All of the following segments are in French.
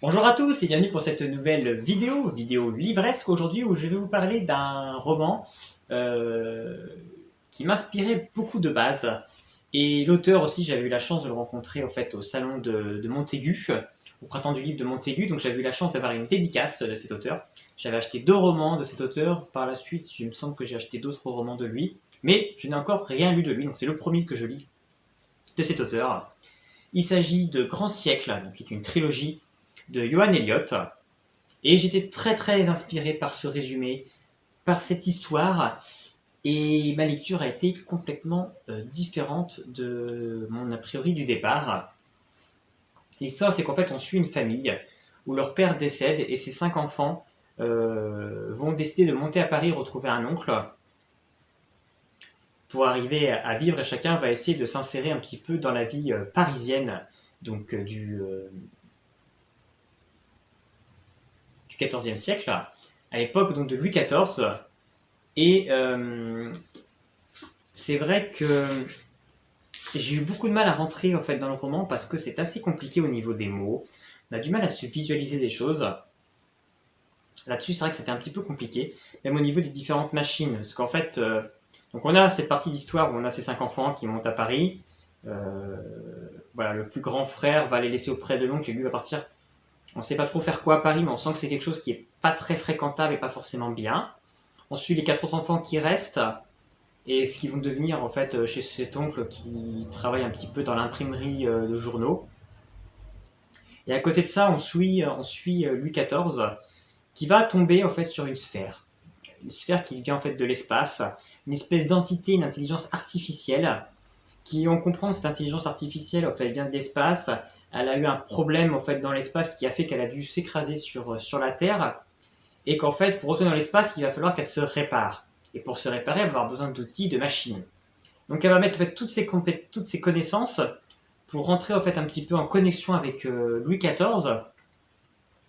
Bonjour à tous et bienvenue pour cette nouvelle vidéo livresque aujourd'hui où je vais vous parler d'un roman euh, qui m'inspirait beaucoup de base. Et l'auteur aussi, j'avais eu la chance de le rencontrer en fait au salon de Montaigu, au printemps du livre de Montaigu, donc j'avais eu la chance d'avoir une dédicace de cet auteur. J'avais acheté 2 romans de cet auteur, par la suite il me semble que j'ai acheté d'autres romans de lui, mais je n'ai encore rien lu de lui, donc c'est le premier que je lis de cet auteur. Il s'agit de Grand Siècle, donc qui est une trilogie de Johan Elliott. Et j'étais très très inspiré par ce résumé, par cette histoire, et ma lecture a été complètement différente de mon a priori du départ. L'histoire, c'est qu'en fait, on suit une famille où leur père décède et ses 5 enfants vont décider de monter à Paris retrouver un oncle pour arriver à vivre et chacun va essayer de s'insérer un petit peu dans la vie parisienne donc du XIVe siècle, à l'époque donc de Louis XIV. Et c'est vrai que j'ai eu beaucoup de mal à rentrer en fait dans le roman parce que c'est assez compliqué au niveau des mots. On a du mal à se visualiser des choses. Là-dessus, c'est vrai que c'était un petit peu compliqué, même au niveau des différentes machines. Parce qu'en fait, donc on a cette partie d'histoire où on a ces 5 enfants qui montent à Paris. Euh, voilà, le plus grand frère va les laisser auprès de l'oncle et lui va partir. On ne sait pas trop faire quoi à Paris, mais on sent que c'est quelque chose qui est pas très fréquentable et pas forcément bien. On suit les 4 autres enfants qui restent et ce qu'ils vont devenir en fait chez cet oncle qui travaille un petit peu dans l'imprimerie de journaux. Et à côté de ça, on suit Louis XIV qui va tomber en fait sur une sphère qui vient en fait de l'espace, une espèce d'entité, une intelligence artificielle qui on comprend cette intelligence artificielle en fait elle vient de l'espace. Elle a eu un problème en fait dans l'espace qui a fait qu'elle a dû s'écraser sur la Terre et qu'en fait pour retourner dans l'espace il va falloir qu'elle se répare. Et pour se réparer, elle va avoir besoin d'outils, de machines. Donc elle va mettre en fait, toutes ses connaissances pour rentrer en fait un petit peu en connexion avec Louis XIV,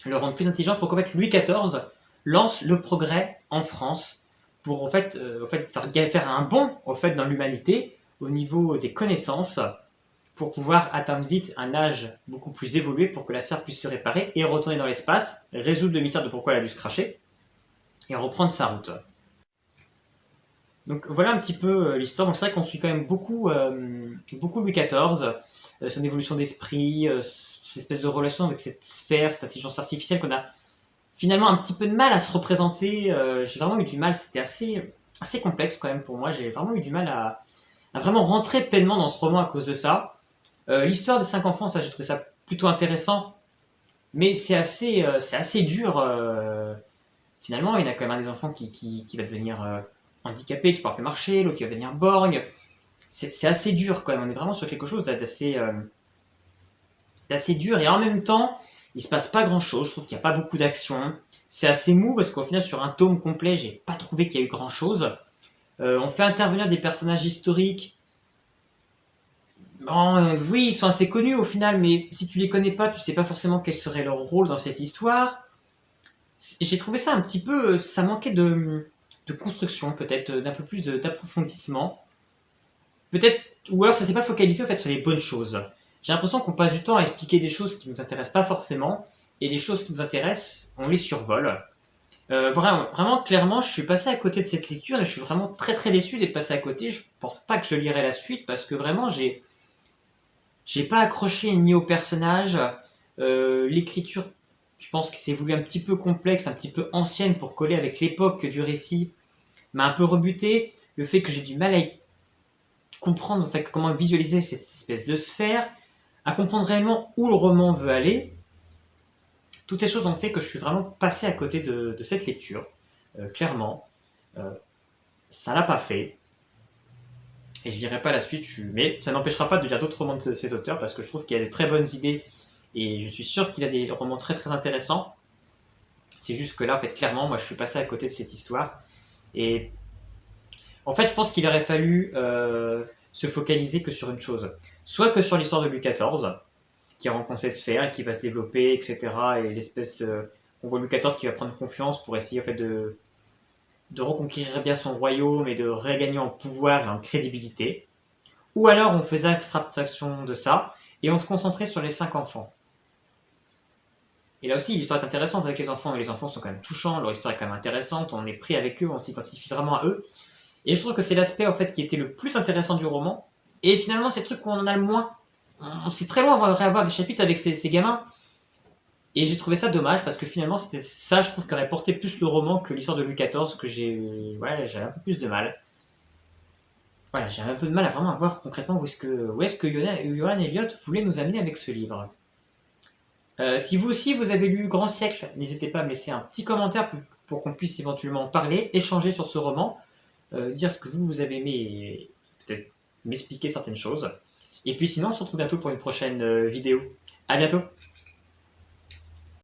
le rendre plus intelligent pour qu'en fait Louis XIV lance le progrès en France pour faire un bond en fait dans l'humanité au niveau des connaissances pour pouvoir atteindre vite un âge beaucoup plus évolué pour que la sphère puisse se réparer et retourner dans l'espace, résoudre le mystère de pourquoi elle a dû se cracher et reprendre sa route. Donc voilà un petit peu l'histoire. Donc c'est vrai qu'on suit quand même beaucoup Louis XIV, son évolution d'esprit, cette espèce de relation avec cette sphère, cette intelligence artificielle qu'on a finalement un petit peu de mal à se représenter. J'ai vraiment eu du mal, c'était assez complexe quand même pour moi. J'ai vraiment eu du mal à vraiment rentrer pleinement dans ce roman à cause de ça. L'histoire des 5 enfants, ça j'ai trouvé ça plutôt intéressant, mais c'est assez dur. Finalement, il y en a quand même un des enfants qui va devenir handicapé, qui ne pourra plus marcher, l'autre qui va devenir borgne. C'est assez dur quand même. On est vraiment sur quelque chose d'assez dur et en même temps, il se passe pas grand chose. Je trouve qu'il n'y a pas beaucoup d'action. C'est assez mou parce qu'au final, sur un tome complet, j'ai pas trouvé qu'il y a eu grand chose. On fait intervenir des personnages historiques. Bon, oui, ils sont assez connus au final, mais si tu les connais pas, tu sais pas forcément quel serait leur rôle dans cette histoire. J'ai trouvé ça un petit peu, ça manquait de construction peut-être, d'un peu plus d'approfondissement. Peut-être, ou alors ça s'est pas focalisé en fait sur les bonnes choses. J'ai l'impression qu'on passe du temps à expliquer des choses qui nous intéressent pas forcément, et les choses qui nous intéressent, on les survole. Vraiment, clairement, je suis passé à côté de cette lecture et je suis vraiment très très déçu d'être passé à côté. Je pense pas que je lirai la suite parce que vraiment j'ai pas accroché ni au personnage. L'écriture, je pense que c'est voulu un petit peu complexe, un petit peu ancienne pour coller avec l'époque du récit, m'a un peu rebuté. Le fait que j'ai du mal à comprendre en fait, comment visualiser cette espèce de sphère, à comprendre réellement où le roman veut aller, toutes ces choses ont fait que je suis vraiment passé à côté de cette lecture, clairement. Euh, Ça l'a pas fait, et je lirai pas la suite, mais ça n'empêchera pas de lire d'autres romans de cet auteur, parce que je trouve qu'il a de très bonnes idées, et je suis sûr qu'il a des romans très très intéressants. C'est juste que là, en fait, clairement, moi je suis passé à côté de cette histoire, et en fait, je pense qu'il aurait fallu se focaliser que sur une chose. Soit que sur l'histoire de Louis XIV, qui rencontre cette sphère et qui va se développer, etc. Et l'espèce. On voit Louis XIV qui va prendre confiance pour essayer en fait, de reconquérir bien son royaume et de regagner en pouvoir et en crédibilité. Ou alors on faisait abstraction de ça et on se concentrait sur les 5 enfants. Et là aussi, l'histoire est intéressante avec les enfants, et les enfants sont quand même touchants, leur histoire est quand même intéressante, on est pris avec eux, on s'identifie vraiment à eux. Et je trouve que c'est l'aspect en fait qui était le plus intéressant du roman. Et finalement, c'est le truc où on en a le moins. C'est très loin d'avoir des chapitres avec ces gamins. Et j'ai trouvé ça dommage parce que finalement, c'était ça, je trouve, qui aurait porté plus le roman que l'histoire de Louis XIV, que j'ai un peu plus de mal. Voilà, j'ai un peu de mal à vraiment voir concrètement où est-ce que Johan Elliott voulait nous amener avec ce livre. Si vous aussi vous avez lu Grand Siècle, n'hésitez pas à me laisser un petit commentaire pour qu'on puisse éventuellement parler, échanger sur ce roman, dire ce que vous avez aimé et peut-être m'expliquer certaines choses. Et puis sinon, on se retrouve bientôt pour une prochaine vidéo. À bientôt!